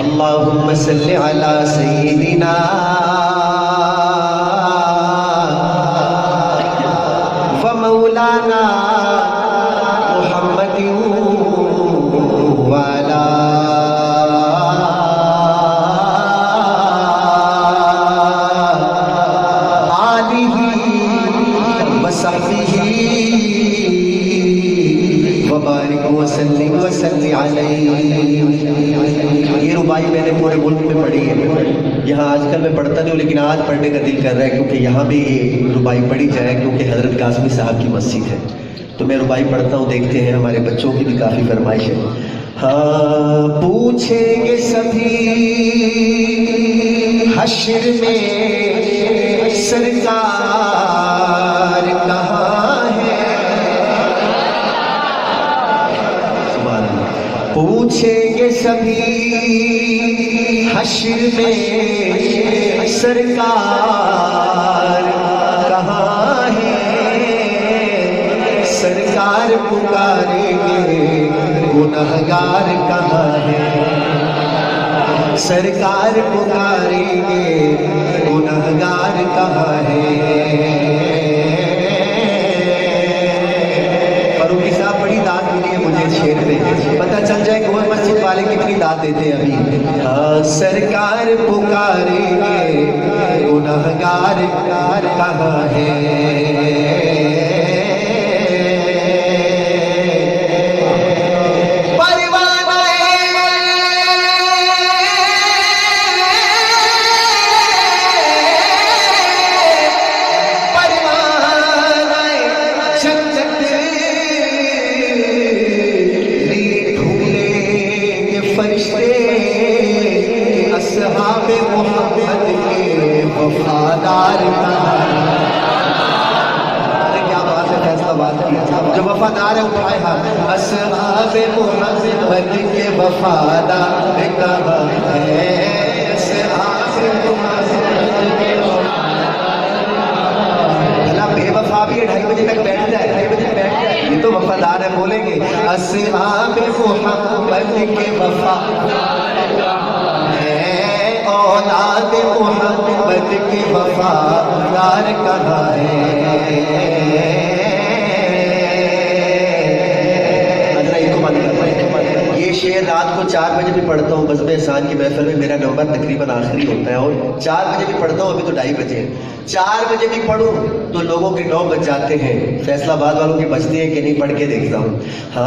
अल्लाहुम्मा सल्लि अला सय्यिदिना व मौलाना मुहम्मदिन व अला आलिहि व सहबिहि व बारिक व सल्लिम व सल्लि अलैहि। ये रुबाई मैंने पूरे मुल्क में पढ़ी है। यहाँ आजकल मैं पढ़ता नहीं हूँ, लेकिन आज पढ़ने का दिल कर रहा है क्योंकि यहाँ भी ये रुबाई पढ़ी जाए, क्योंकि हजरत काज़मी साहब की मस्जिद है। तो मैं रुबाई पढ़ता हूँ, देखते हैं, हमारे बच्चों की भी काफ़ी फरमाइश है। हाँ, पूछेंगे सभी हश्र में सरकार कहाँ है। पूछेंगे सभी हश्र में सरकार कहाँ है। सरकार पुकारेंगे गुनहगार कहाँ है। सरकार पुकारेंगे गुनहगार कहाँ है। फरूकी साहब बड़ी दाद मिली है मुझे शेर पे, पता चल जाए गोल मस्जिद वाले कितनी दाद देते हैं अभी। हाँ, सरकार पुकारेंगे गुनहगार कहाँ है। असहाबे मोहम्मद के वफादार अरे क्या बात है, फैसलाबाद की जो वफादार है उठाए हाथ। असहाबे मोहम्मद के वफादार कहाँ है। भला बेवफा भी 2:30 बजे तक बैठ जाए, 2:30 बजे बैठ जाए, ये तो वफादार है। बोलेंगे असहाबे मोहम्मद के वफादार औलाद मोहम्मद के वफादार कहाँ है। ये शेर रात को 4 बजे भी पढ़ता हूँ बज़्म एहसान की महफिल में। मेरा नंबर तकरीबन आखिरी होता है और 4 बजे भी पढ़ता हूँ। अभी तो 2:30 बजे हैं। 4 बजे भी पढ़ूँ तो लोगों के 9 बज जाते हैं। फैसलाबाद वालों के बजते हैं कि नहीं, पढ़ के देखता हूँ। हाँ,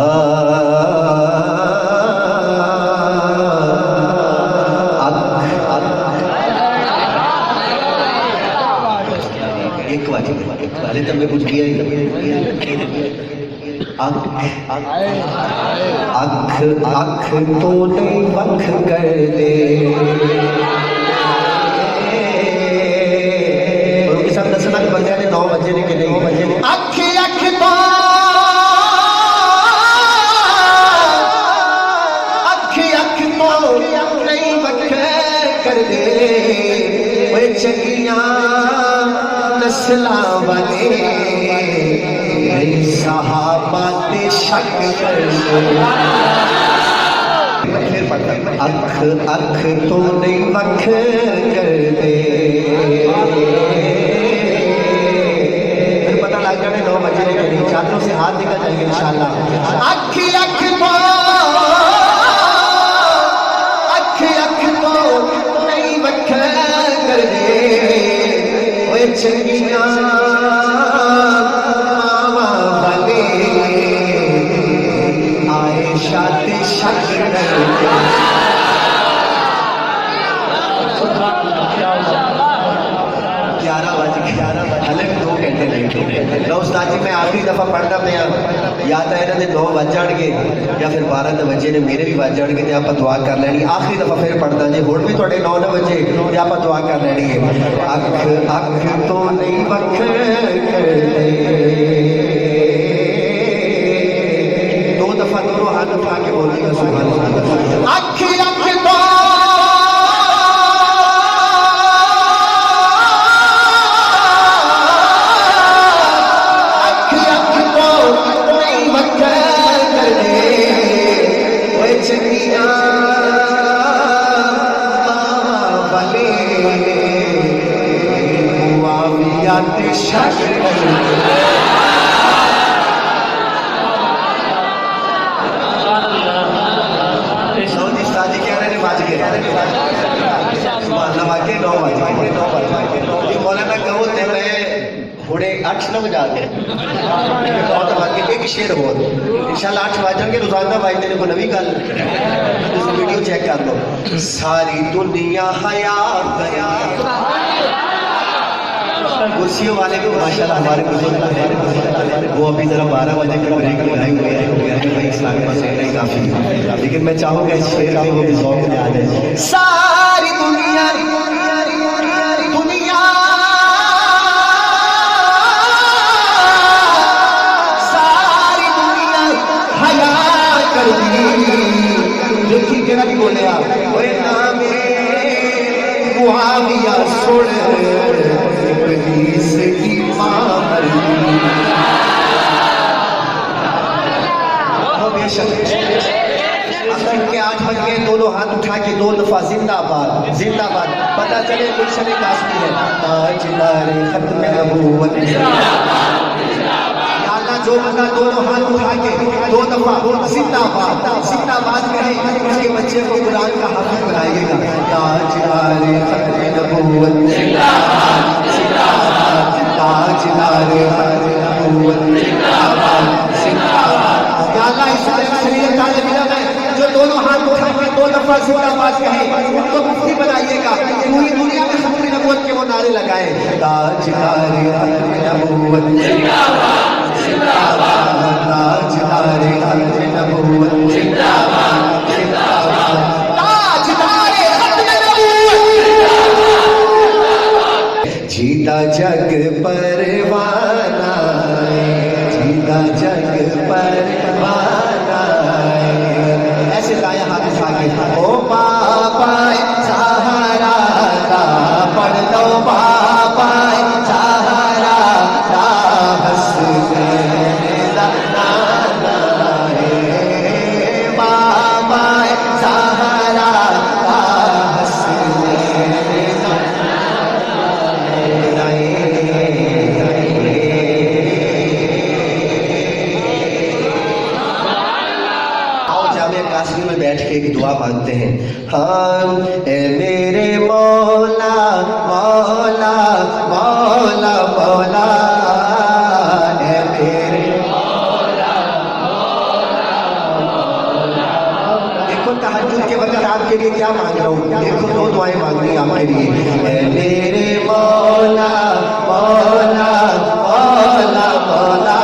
एक वाले तब मैं कुछ किया ही अख तो नहीं वख कर दे। उनके साथ 10 लाख बंदे ने 9 बजे ने कि नहीं बजे ने अख अख तो नहीं वख कर दे। वो चंगिया नस्ला वाले सहाबा ते शक कर अख तो नहीं वख कर दे। फिर पता लग जाए 9 बजे के नहीं। छात्रों से हाथ निकल जाएंगे इंशाल्लाह। अख तो नहीं वख कर दे। वो चंगिया मैं आखिरी दफा पढ़ना पे या तो इन्होंने 9 बज जाएंगे या फिर 12 बजे ने मेरे भी बज जाएंगे तो आप दुआ कर लैनी। आखिरी दफा फिर पढ़ना जी हुण भी थोड़े 9 बजे तो आप दुआ कर लैनी है। अख तो नहीं वख कर दे। 2 दफा दोनों हाथ उठा के बोलिएगा सुभान अल्लाह। अख तो 11 बज गए, वाके 9 बज गए। मौलाना कहो तो मैं हुणे 8 न बजा के एक शेर हो इंशाल्लाह 8 बज जाएंगे। रोजाना भाई तेरे को नवी गल वीडियो चेक कर लो। सारी दुनिया हया गया, कुर्सियों वाले को माशाल्लाह हमारे बुजुर्ग हैं, वो अभी जरा 12 बजे का ब्रेक लगाए हुए हैं भाई, इस्लाम का सेना ही काफी है। लेकिन मैं चाहूंगा इस शेर में वो भी ज़ौक़ में आ जाए। सारी दुनिया दुनिया सारी दुनिया हया कर दी। देखिए केड़ा भी बोले आप ओए नामे मुआविया सुन इब्लीस की मार के 8 बज गए, दोनों हाथ उठा के 2 दफा जिंदाबाद जिंदाबाद, पता चले गुलशन कासमी है। ताजदारे खत्म नबूवत जो बंदा दोनों हाथ उठा के 2 दफा जिंदाबाद जिंदाबाद कहे, उसके बच्चे को कुरान का हाफिज बनाइएगा। ताजदारे खत्म नबूवत जिंदाबाद जिंदाबाद, ताजदारे खत्म नबूवत जिंदाबाद जिंदाबाद। या अल्लाह इस शरीयत तालिब इल्म है जो दोनों हाथ उठा के 2 दफा जिंदाबाद कहे, उनको मुफ्ती बनाइएगा। पूरी दुनिया में खत्म नबूवत के वो नारे लगाए। ताजदारे खत्म नबूवत जिंदाबाद जिंदाबाद, ताजदारे खत्म नबूवत जिंदाबाद जिंदाबाद, ताजदारे खत्म नबूवत। जीता जग परवाना, जीता जग परवाना। ऐसे लाया हाथ उठा के ओ बाबा सहारा दा पढ़ दो, बाबा सहारा दा हंस में बैठ के एक दुआ मांगते हैं। हाँ ए मेरे मौला मौला मौला मौला, ए मेरे मौला मौला मौला। देखो तहज्जुद के वक्त आपके लिए क्या मांग रहा हूँ, देखो 2 दुआएं मांग रही आपके लिए। ए मेरे मौला मौला मौला मौला,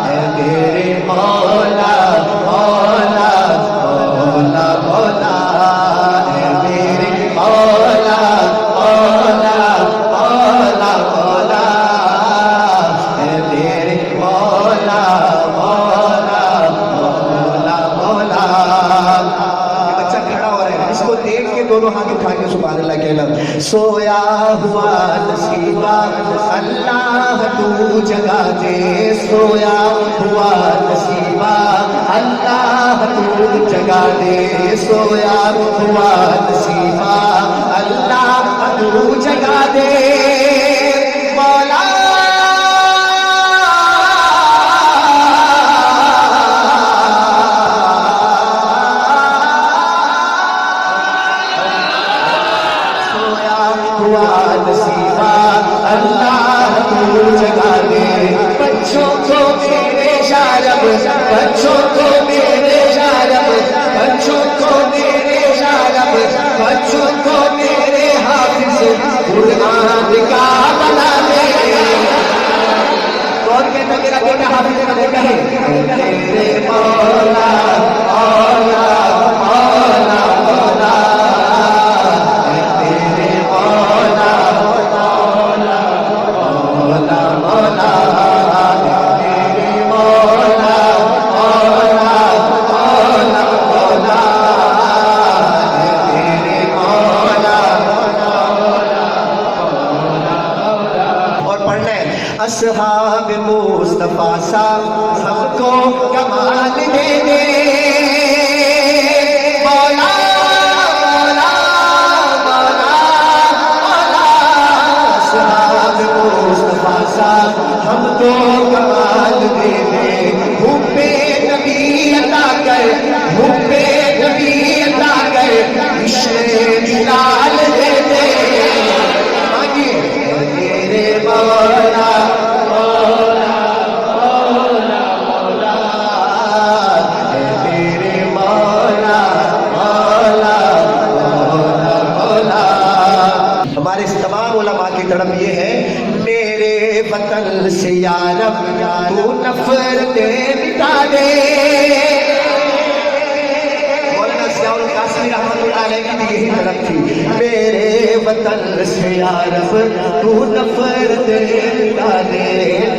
ए मेरे मौला मौला मौला मौला, ए मेरे मौला मौला मौला मौला, ए मेरे मौला मौला मौला मौला। ये बच्चा खड़ा हो रहा है, इसको देख के दोनों हाथ उठा के सुभान अल्लाह कहना। सोया हुआ नसीबा अल्लाह तू जगा दे, सोया हुआ नसीबा अल्लाह तू जगा दे, सोया हुआ नसीबा अल्लाह तू जगा दे। मौला सोया हुआ नसीबा अल्लाह तू जगा दे। बच्चों को मेरे शारब, बच्चों को मेरे शारब, बच्चों को मेरे शारब, बच्चों को मेरे हाफिज कुरान का बना दे। कौन कहता मेरा बेटा हाफिज का बेटा है? तेरे मौला मौला मौला मौला, तेरे मौला मौला मौला मौला, तेरे मौला मौला मौला मौला, तेरे मौला मौला मौला। और पढ़ना है असहाब मुस्तफा सा सबको कमाल दे दे। मौला मौला मौला मौला, असहाब मुस्तफा सा हमको कमाल दे दे। हुब्बे नबी अता कर, हुब्बे नबी अता से या रब तू नफरतें मिटा दे। मौलाना ज़ियाउल कासिमी रहमतुल्लाह अलैह की यही तरफ थी, मेरे वतन से या रब तू नफरतें मिटा दे,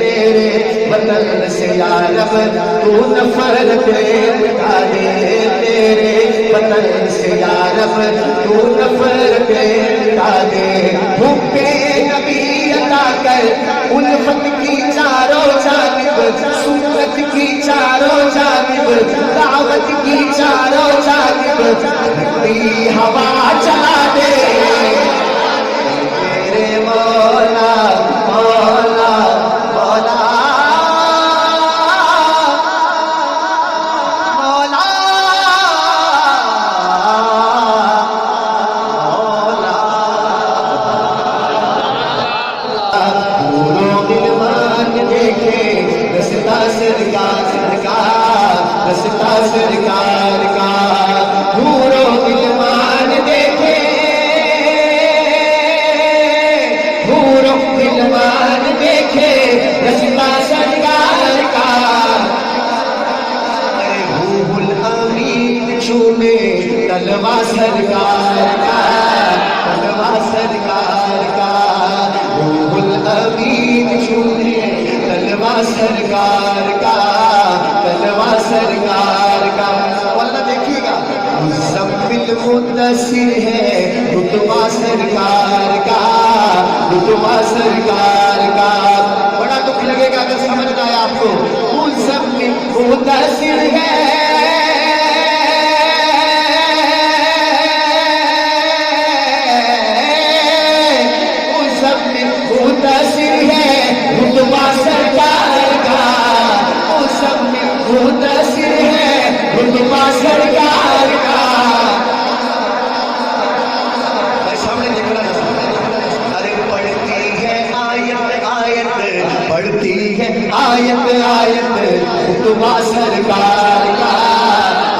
मेरे वतन से या रब तू नफरतें मिटा दे, मेरे वतन से या रब तू नफरतें मिटा दे। हुक्के नबी अता कर उल्फत की चारों जानिब, सुन्नत की चारों जानिब, दावत की चारों जानिब, ठंडी हवा चला दे मेरे मौला मौला मौला सरकार का नूरो दिलमान देखे, नूरो दिलमान देखे रस्ता सरकार का। अरे रूहुल अमीन चूमे तलवा सरकार का, तलवा सरकार का, रूहुल अमीन चूमे तलवा सरकार का, तलवा सरकार का। वल्ला देखिएगा मुज़म्मिल मुद्दसिर है रुतबा सरकार का, रुतबा सरकार का। बड़ा दुख लगेगा अगर समझ ना आया आपको। मुज़म्मिल मुद्दसिर है, मुज़म्मिल मुद्दसिर है रुतबा सरकार का, मुज़म्मिल मुद्दसिर है रुतबा सरकार का। सामने देख रहा है, अरे पढ़ती है आयत आयत, पढ़ती है आयत आयत रुतबा सरकार का,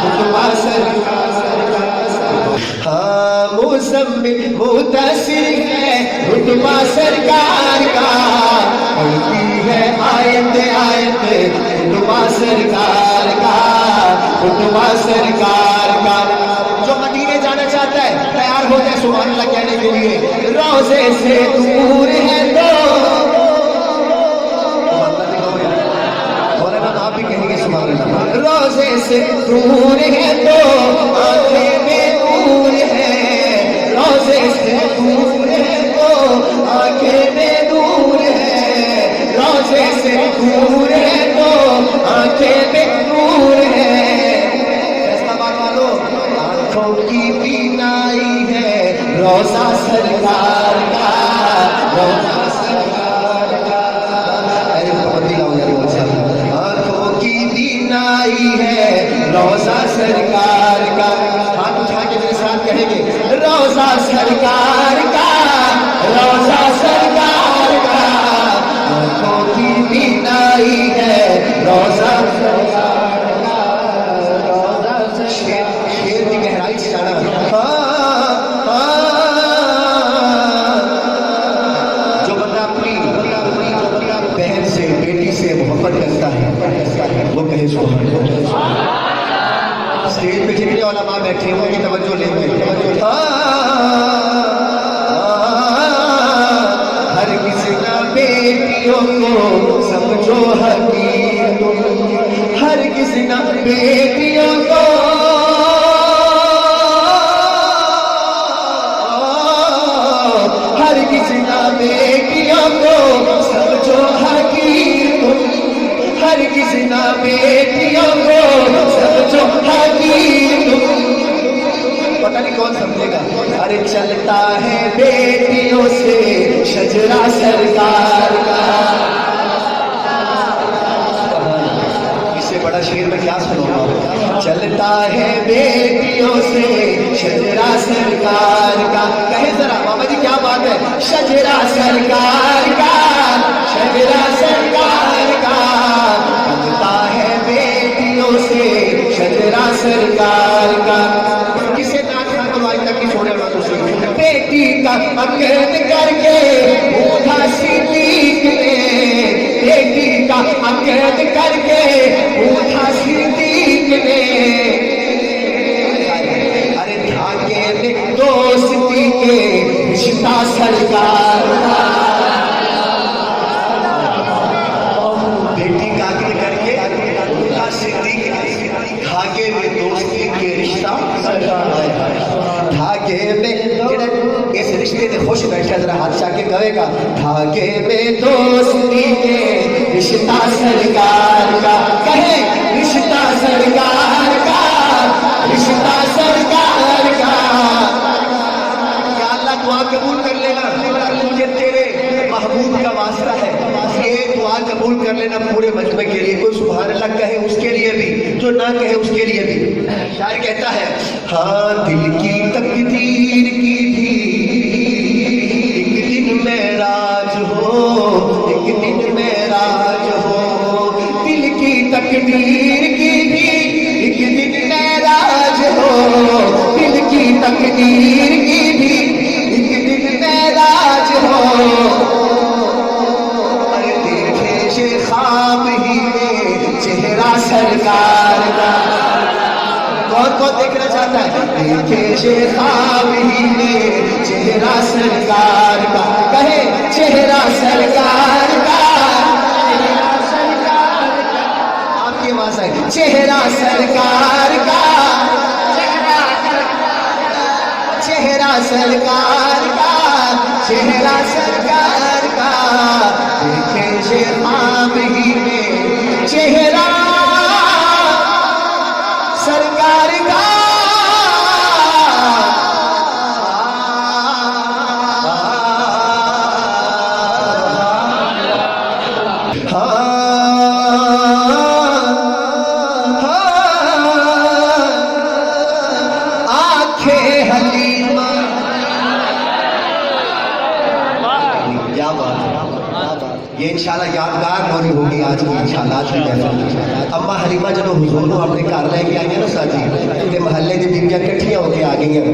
रुतबा सरकार का। हाँ मुज़म्मिल मुद्दसिर है रुतबा सरकार का, पढ़ती है आयत आयत रुतबा सरकार का, रुतबा सरकार का। जो मदीने जाना चाहता है तैयार हो जाए सुभान अल्लाह कहने के लिए। रोज़े से दूर है तो आप भी कहेंगे सुभान अल्लाह। रोज़े से दूर है तो आंखें में दूर है, रोज़े से दूर है तो आंखें में दूर है, रोज़े से दूर है तो आंखें में दूर है। फैसलाबाद वालों आंखों की बीनाई है रोज़ा सरकार का, रोज़ा सरकार का। अरे आंखों की बीनाई है रोज़ा सरकार का। हाथ उठा के मेरे साथ कहेंगे रोज़ा सरकार का, रोज़ा सरकार का। आंखों की बीनाई है रोज़ा सरकार का, रोज़ा शेर की गहराई से जाना। जो बंदा अपनी बहन से बेटी से मोहब्बत करता है वो कहे सुभान अल्लाह। स्टेज पे जितने उलमा बैठे हैं उनकी तवज्जो लेंगे। हर किसी ना बेटियों को समझो हकीर, हर किसी ना बेटियों को हर किसी ना बेटियों को समझो हकीर, हर किसी ना बेटियों को समझो हकीर। पता नहीं कौन समझेगा। अरे चलता है बेटियों से शजरा सरकार का। इससे बड़ा शेर में क्या सुनूंगा। चलता है बेटियों से शजरा सरकार का। कहे जरा मामा जी क्या बात है। शजरा सरकार का, शजरा सरकार का। चलता है बेटियों से शजरा सरकार का। किसे नाच ना करो आज तक की छोड़े ना तुझे। बेटी का अकद करके बूढ़ा सिद्दीक ने का अकैद करके उठा सिद्दीक ने, अरे धागे में दोस्ती के रिश्ता सरकार का, बेटी का अकैद करके उठा सिद्दीक ने, धागे में दोस्ती के रिश्ता धागे में, इस रिश्ते से खुश बैठा जरा हाथ चाके कहेगा धागे में दोस्ती के रिश्ता सरकार का, कहे रिश्ता सरकार का, रिश्ता सरकार का। या अल्लाह दुआ कबूल कर लेना, मुझे तेरे महबूब का वास्ता है, ये दुआ कबूल कर लेना पूरे मजमे के लिए। कोई सुभान अल्लाह कहे उसके लिए भी, जो ना कहे उसके लिए भी। शायर कहता है हाँ दिल की तकदीर की भी एक दिन मेराज हो, एक दिन मेराज हो, दिल की तकदीर की भी एक दिन मेराज हो, दिल की तकदीर की भी एक दिन मेराज हो। अरे देखे से ख्वाब ही में चेहरा सरकार का, कौन कौन देखना चाहता है? देखे से ख्वाब ही में चेहरा सरकार का, कहे चेहरा सरकार का, आपकी आवाज है चेहरा सरकार का, चेहरा सरकार का, चेहरा सरकार का, देखे से ख्वाब ही में चेहरा सरकार का। आंखें हलीमा, क्या बात है, ये इंशाल्लाह यादगार मौरी होगी आज की, इंशाल्लाह आज की महफिल। अम्मा हलीमा जब हुजूर को अपने घर लेके आई है ना साजी, ते महल्ले दी बीबियां इकट्ठियां होके आ गई हैं,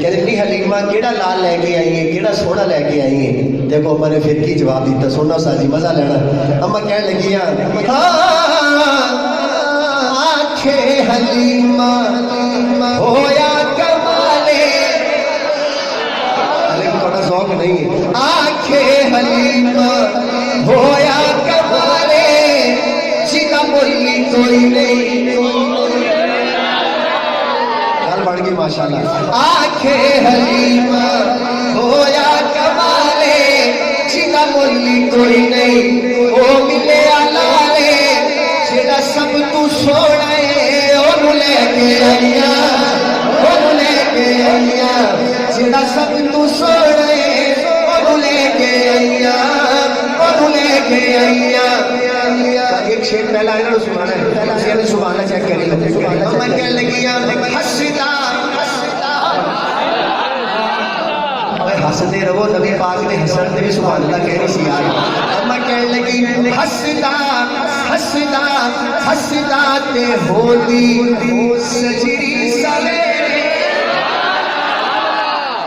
कहते नहीं हलीमा केड़ा लाल लेके आई है, केड़ा सोना लेके आई है। देखो अम्मा ने फिर की जवाब दिता, सुनो साजी मजा लेना। अम्मा कह लगी आंखें हलीमा होया कमाले, थोड़ा शौक नहीं है, आंखें हलीमा होया कमाले, सीधा बोली कोई नहीं, गल बढ़ गई माशाल्लाह। आंखें हलीमा होया कमाले, सीधा बोली कोई नहीं, ओ मिले लाले जेड़ा सब तू सोना है, ओ लेके आइया, ओ लेके आइया, जेड़ा सब तू सोना है, ओ लेके आइया, ओ लेके आइया। एक शेर पहला है ना सुनाना है, शेर सुभाना चेक कर लो। मैं कह लगी हंसदा हंसते रहो, नबी पाक ने हसन ते भी सुभान अल्लाह कह रही सी यार। अम्मा कह लगी हंसदा हंसदा हंसदा ते होली सजरी सवेरे।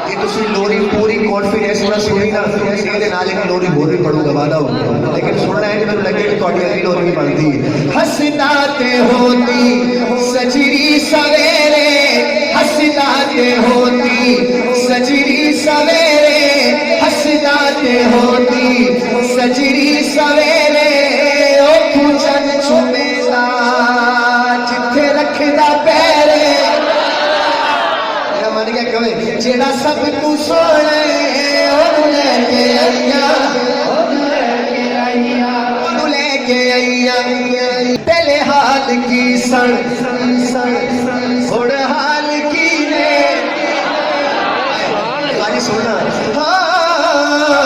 ये तुसी लोरी पूरी कॉन्फिडेंस में सुनी ना, इसके नाल एक लोरी होर भी पढ़ूंगा वादा हो, लेकिन सुनना है कि मैंने लगे कि थोड़ी अगली लोरी भी पढ़ती है। हंसदा ते होली सजरी सवेरे, हंसदा ते होली सजरी सवेरे, हंसदा ते होली सजरी सवेरे, ओ तू चन चुमेला जिथे रखदा पैरे। मन क्या कहे जेड़ा सब तू सोने, ओ लेके आइया, ओ लेके आइया, ओ लेके आइया, पहले हाल की सन थोड़े हाल की ने, सुनना हाँ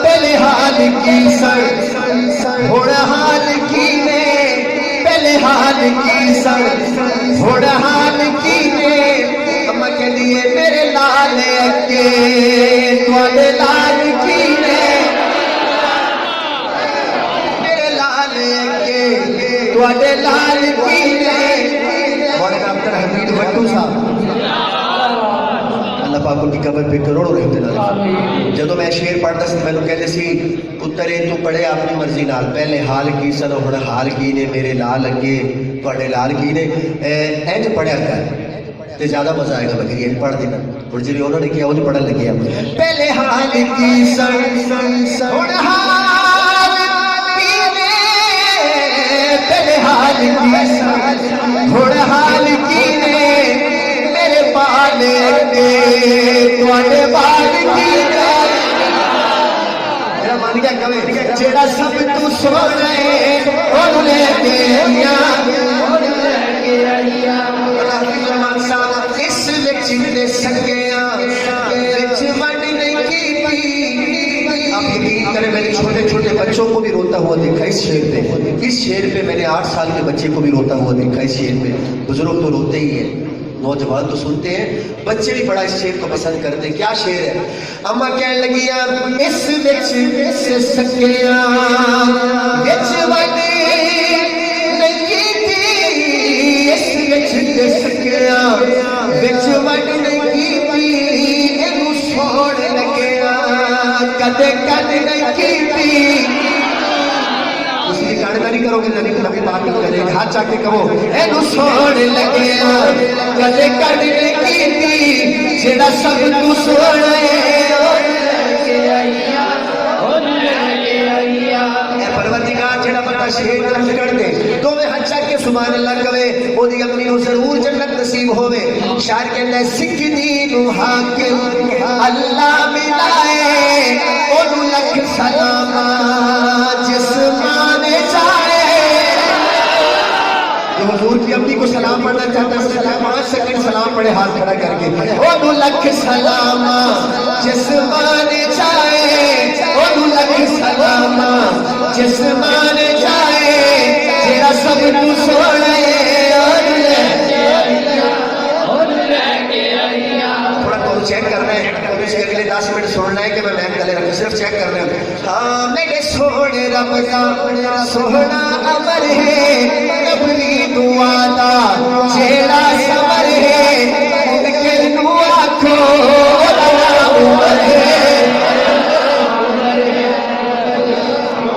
पहले हाल की सन थोड़ा हाल की ने, पहले हाल की सन थोड़ा हाल की ने। अम्मा के लिए मेरे लाल अगे थोड़े लाल की ने, मेरे लाल अगे थोड़े लाल की ने। और डॉक्टर हमीद भट्टू साहब अल्लाह पाक की कबर पे करोड़ों रहमत नाज़िल। जदों मैं शेर पढ़दा सी मैनूं कहंदे सी पुत्तरे तू पढ़े अपनी मर्जी नाल, पहले हाल की सन हुण हाल की ने, मेरे लाल अगे तुहाडे लाल की ने, इंज पढ़िया कर ते ज्यादा मजा आएगा। मैं करिए पढ़ देना और जिन्हें उन्होंने किया वो पढ़न लगे हम। पहले हाल की सन हुण हाल की ने, पहले हाल की सन हुण हाल की ने, मेरे बाल के तुहाडे बाल की ने। मेरा मान गया कवे जेड़ा सब तू सोना है ओनू लेके आइया, इस विच ते सकिया विच वंड नहीं की। आप यकीन करें मैंने छोटे छोटे बच्चों को भी रोता हुआ देखा इस शेर पे। इस शेर पे मैंने 8 साल के बच्चे को भी रोता हुआ देखा इस शेर पे। बुजुर्ग तो रोते ही है, नौजवान तो सुनते हैं, बच्चे भी बड़ा इस शेर को पसंद करते हैं। क्या शेर है? अम्मा कहने लगिया इस विच से सकिया विच वंड नहीं की, इस विच ते सकिया विच वंड नहीं की, इनू सोण लगिया कदे कद नहीं की। उसकी गाड़ी करोगे नबी पाक करेगा, हाथ चाके कहो एनू सोण लगिया कदे कद नहीं की, जेड़ा सब तू सोना है परवरदिगार जेड़ा बंदा शेर दर्ज कर दे दोवें हाथ चाके सुभान अल्लाह कवे ओदी अम्मी नू जरूर जन्नत नसीब होवे। शायर कहंदा है सिख दी नू हाकिम अल्लाह मिलाए, ओनू लख सलाम जिस माने जाए। जो हुजूर की अम्मी को सलाम पढ़ना चाहता है सलाम 5 सेकंड सलाम पढ़े हाथ खड़ा करके, ओनू लख सलाम जिस माने जाए, ओनू लख सलाम जिस माने जाए, जेड़ा सब तू सोना चेक करना है, उसके अगले 10 मिनट सुनना है कि मैं मैम गले रखूं, सिर्फ चेक करना है। हाँ मेरे सोने रब का सोहना अमर है, अपनी दुआ दा जेड़ा समर है, उनके दुआ को उमर है,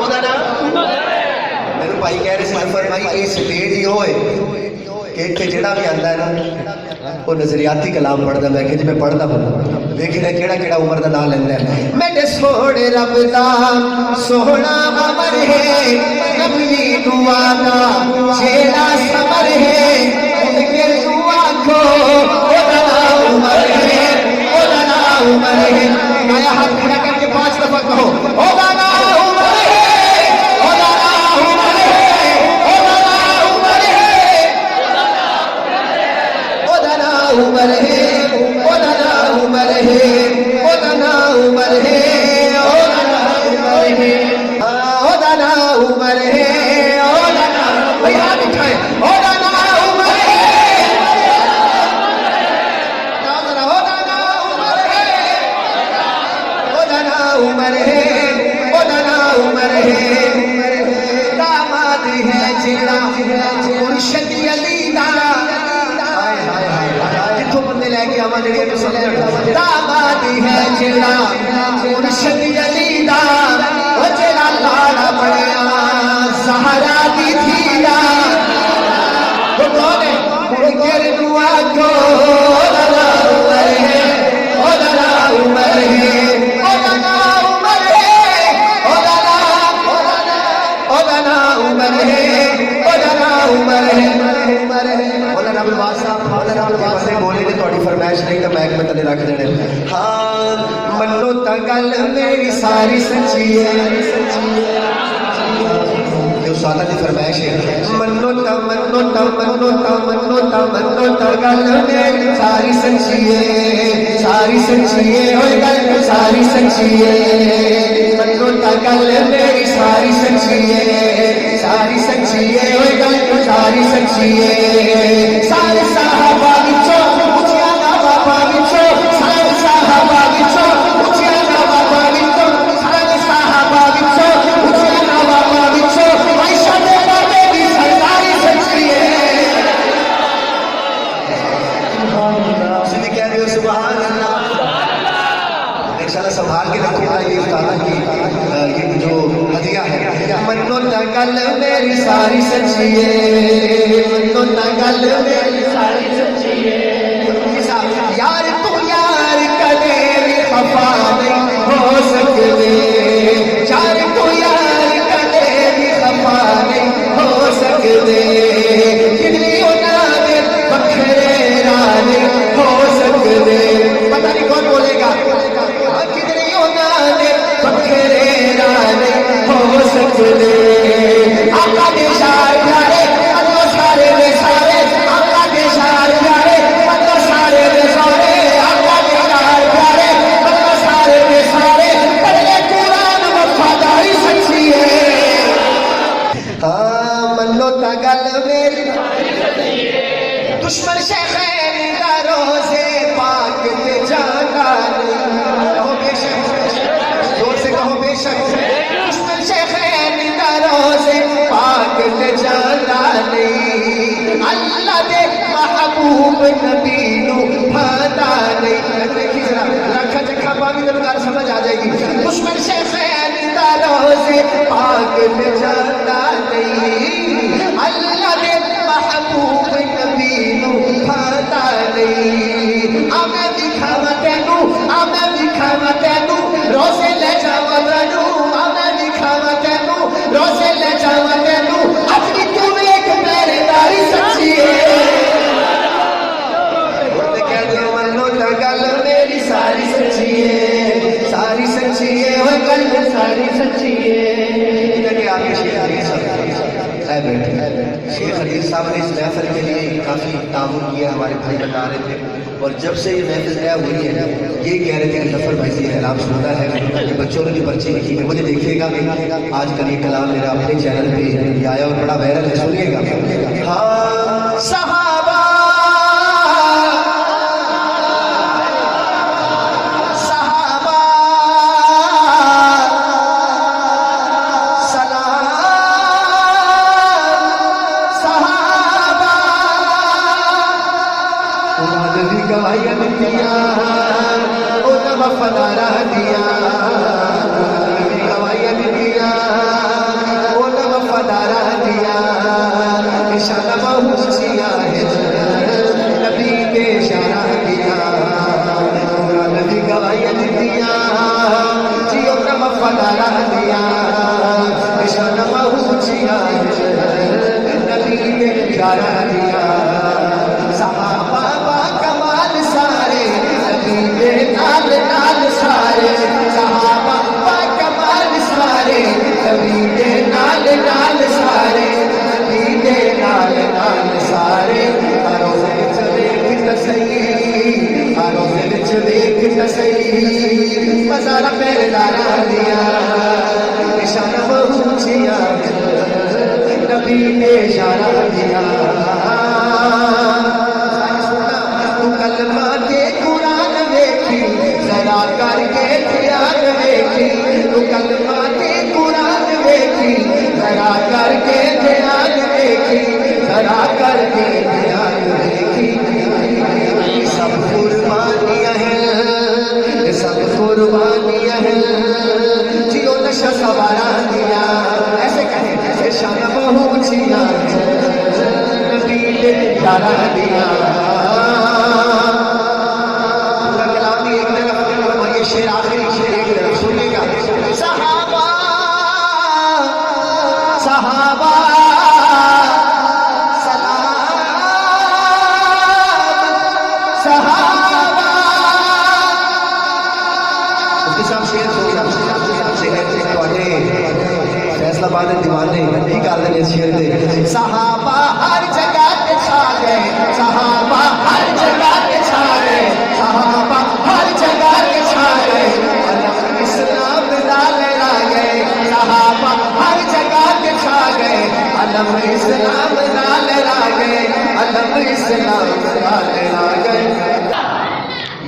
ओदा नाम मेरे भाई कह रहे थे भाई ये स्टेज ही होए कि जेड़ा भी आंदा है ना वो नजरियाती कलाम पढ़दा। मैं कि मैं पढ़दा हूं देख रहा केड़ा केड़ा उम्र दा नाम लैंदा है। मेरे सोने रब दा सोहना अमर है, अपनी दुआ दा जेड़ा समर है, उनके दुआ को ओदा नाम उमर है, ओदा नाम उमर है। नया हाथ खड़ा करके 5 दफा कहो ओदा नाम उमर है, ओदा नाम उमर है, ओदा नाम उमर है, ओदा नाम उमर है, ओदा नाम उमर है, ओदा नाम उमर है, ओदा नाम उमर है, ओदा नाम उमर है, ओदा नाम भैया दिखाए ओदा नाम उमर है, ओदा नाम उमर है, ओदा नाम उमर है, ओदा नाम उमर है। दामाद है जेड़ा मुर्शिद अली दा, किथों बंदे लेके आवा जेड़े समझ। दामाद है जेड़ा मुर्शिद अली दा, ओ जेड़ा लाड़ा पड़िया सहारा दी थीरा, वो कौन है उनके दुआ को ओदा नाम उमर है, ओदा नाम उमर है, ओदा नाम उमर है, ओदा नाम ओदा नाम उमर है, ओदा नाम उमर है, उमर है। मौलाना अब्दुल वासा मौलाना अब्दुल वासा बोले कि थोड़ी फरमाइश नहीं तो मैक में तले रख देने। हाँ मनो ता गल मेरी सारी सच्ची है, ये उस्ताद की फरमाइश है। मनो ता मनो ता मनो ता मनो ता मनो ता गल मेरी सारी सच्ची है, सारी सच्ची है, ओए गल सारी सच्ची है। मनो ता गल मेरी सारी सच्ची है, सारी सच्ची है, ओए गल सारी सच्ची है। सारे साहबा विचों उचिया ना बाबा विचों, सारे साहबा विचों उचिया ना बाबा विचों, सारे साहबा विचों उचिया ना बाबा विचों, आयशा दे बाबे की सरदारी सच्ची है। सुबह कह रहे हो सुभान अल्लाह। गल मेरी सारी सच्ची है, मन्नो ता गल मेरी सारी सच्ची है। यार तू यार कदे भी खफा नहीं हो सकते, यार तू यार कदे भी खफा नहीं हो सकते, कितनी उन्नादे बखरे राने हो सकते। पता नहीं कौन बोलेगा, कितनी उन्नादे बखरे राने हो सकते। आका दे शार प्यारे अल्लाह सारे दे सारे, आका दे शार प्यारे अल्लाह सारे दे सारे, आका दे शार प्यारे अल्लाह सारे दे सारे। पढ़े कुरान वफादारी सच्ची है, हाँ मन्नो ता गल मेरी दुश्मन शेखैन दा रोज़े पाक ते जाना नहीं। कहो बेशक, जोर से कहो बेशक। दुश्मन शेखैन दा रोज़े पाक ते जाना नहीं, अल्लाह दे महबूब नबी नू भांदा नहीं। देखी जरा रखा जखा पावी तेनू गल समझ आ जाएगी। दुश्मन शेखैन दा रोज़े पाक ते जाना नहीं, अल्लाह दे महबूब नबी नू भांदा नहीं। आमे दिखावा तेनू, आमे दिखावा तेनू रोज़े ले जावा तेनू, आमे दिखावा तेनू रोज़े ले जावा तेनू। अपनी तू एक पहरेदारी सच्ची है, बोलते कह दो मन्नो ता गल मेरी सारी सच्ची है, सारी सच्ची है, वो गल सारी सच्ची है। इधर आगे शेख हदीस साहब बैठे, शेख हदीस साहब ने इस महफिल के लिए काफ़ी तामुन किया, हमारे भाई बता रहे थे। और जब से ये महफिल तय हुई है, ये कह रहे थे कि जफर भाई से ऐलान सुनना है कि बच्चों ने जो पर्ची लिखी है मुझे देखिएगा। आजकल ये कलाम मेरा अपने चैनल पे ये आया और बड़ा वायरल है, सुनिएगा। हाँ सहाबा सहाबा सलाम सहाबा, उन्होंने भी गवाहियां दिया, उन्होंने वफादारा दिया, भी गवाहियां दिया, उन्होंने वफादारा दिया। इशारा पहुंचिया है नबी के इशारा दिया, उन्होंने भी गवाहियां दिया जी, उन्होंने वफादारा दिया। इशारा पहुंचिया है नबी के इशारा दिया। सहाबा बा कमाल सारे नबी दे नाल नाल सारे, सहाबा बा कमाल सारे नबी दे नाल नाल सारे, नबी दे नाल नाल सारे। रोज़े विच वेख त सही, रोज़े विच वेख त सही, मज़ारा पहरेदारा दिया। इशारा पहुंचिया नबी ने इशारा दिया। कलमा के कुरान देखी जरा करके ध्यान देखी, तू कलमा के कुरान देखी जरा करके ध्यान देखी, जरा करके ध्यान देखी। सब कुर्बानियां हैं, सब कुर्बानियां हैं, जियो नशा सवारा दिया। ऐसे कहे ऐसे शान पहुंचिया नबी ने इशारा दिया। शेर आखिरी शेर एक तरफ सुनेगा। सहाबा सहाबा सलाम सहाबा, उसके साथ शेर सुनेगा। फैसलाबाद दीवाने की गल ने शेर दे। सहाबा हर जगह पे छा गए, सहाबा हर जगह पे छा गए, सहाबा हर जगह पे छा गए, अलम इस्लाम डाल ला गए। सहाबा हर जगह पे छा गए, अलम इस्लाम डाल ला गए, अलम इस्लाम डाल ला गए।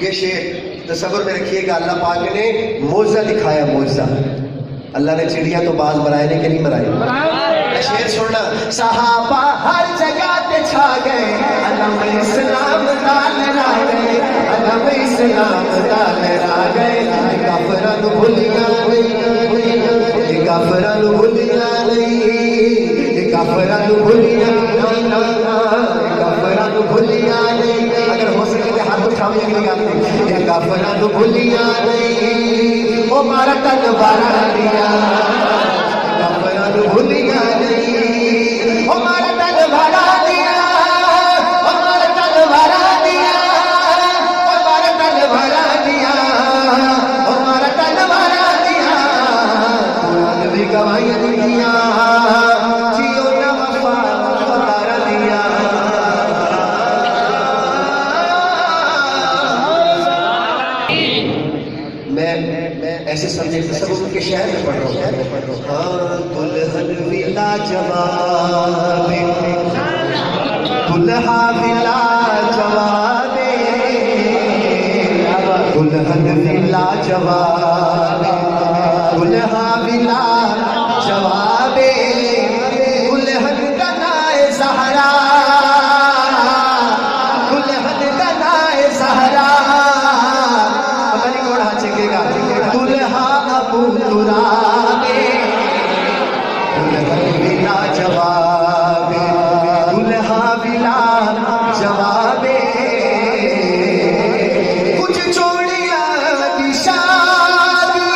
ये शेर तसव्वुर में रखिएगा, अल्लाह पाक ने मौज़ा दिखाया, मौज़ा। अल्लाह ने चिड़िया तो बाज बनाए ने कि नहीं बनाए। शेर सुनना। सहाबा हर जगह पे छा गए, अलम इस्लाम डाल ला गए, अलम इस्लाम डाल ला गए। काफिरां नूं भुलिया नहीं, काफिरां नूं भुलिया नहीं, काफरा तू भूलिया काफरा तू भूलिया नहीं, अगर हो सके तो हाथ उठाओ अगली गाते, ये काफरा तू भूलिया नहीं, ओ मारा तन बारा दिया, काफरा तू भूलिया नहीं, ओ मारा तन बारा दिया, ओ मारा तन बारा दिया, ओ मारा तन बारा दिया, ओ मारा तन बारा दिया, कुरान भी गवाही दिया, जियो ना वफा तारा दिया। मैं ऐसे सब्जेक्ट सब उनके शहर में पढ़ रहा हूँ। हाँ दुल्हन विला जवाबे, दुल्हा विला जवाबे, दुल्हन विला जवाबे, दुल्हा विला जवाबे, दुल्हन का नाए ज़हरा, दुल्हन का नाए ज़हरा, दुल्हा अबू तुराबे, दुल्हन बिला जवाबे, दुल्हा बिला जवाबे, कुछ चोड़िया की शादी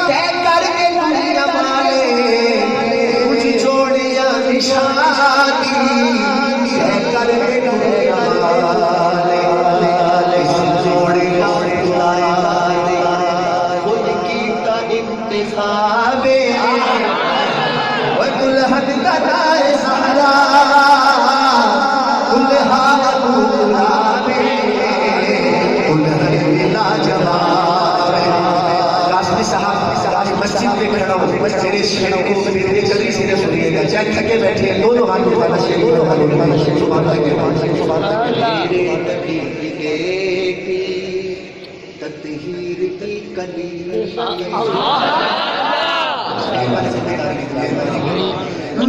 तय करके दुनिया वाले, कुछ चोड़िया की शादी तय करके दुनिया वाले, जोड़िया इंतखाबे, दुल्हन का नाए ज़हरा, दुल्हा अबू तुराबे, दुल्हन बिला जवाबे। कासमी साहब मस्जिद में खड़ा हूँ, मेरे शेर को मेरे जल्दी से सुनिएगा, चाहे थके बैठे दोनों हाथ उठाना शेर, दोनों हाथ उठाना शेर, सुभान अल्लाह तत्हीर की कली,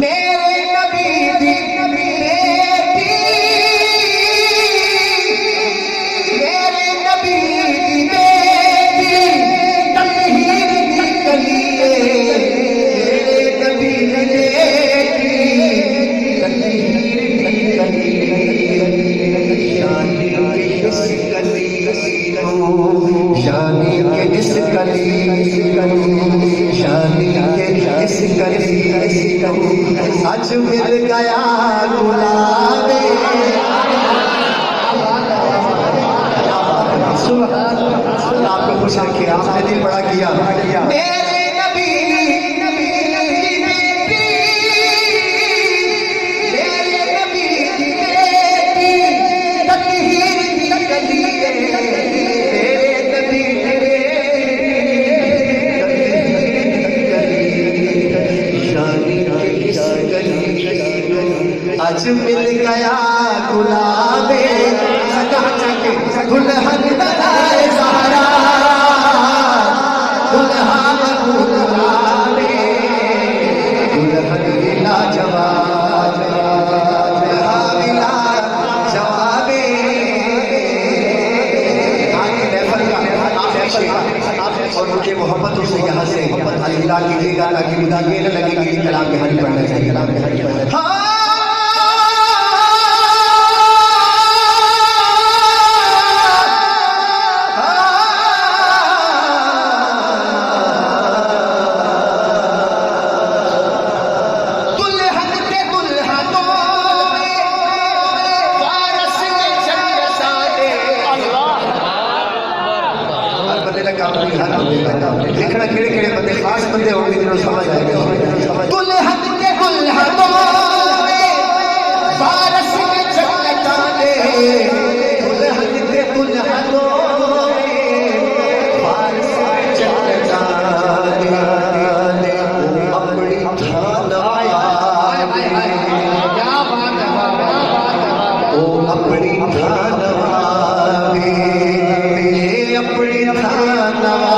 मेरे नबी दी बेटी, मेरे नबी दी बेटी, तत्हीर की कली, मेरे नबी दी बेटी, तत्हीर की कली, शानी के इस कली, शानी के इस कली, शानी के इस कली, आज मिल गया गुलाबे, आपको खुश रखिए, आपने दिल बड़ा किया। मेरे नबी की बेटी, मेरे नबी की बेटी, तत्हीर की कली, मेरे नबी की आज मिल गया गुलाबे, दुल्हन का नाए ज़हरा, दुल्हा अबू तुराबे, दुल्हन बिला जवाबे, दुल्हा बिला जवाबे। आगे महफिल का आप ऐसे और उनके मोहब्बतों से यहाँ से अल्लाह कीजिएगा ताकि मुझे ये न लगे कि कलाम में हरी पढ़ना चाहिए, कलाम में हरी पढ़ना चाहिए। लिखना केड़े केड़े बंदे खास बंदे होंगे जिन्होंने समझ आएगा। दुल्हन के दुल्हनों में फारस में जन्नत दे, दुल्हन के दुल्हनों में फारस में जन्नत दे, अपनी थानवाया ओ अपनी थानवा, अपनी थानवा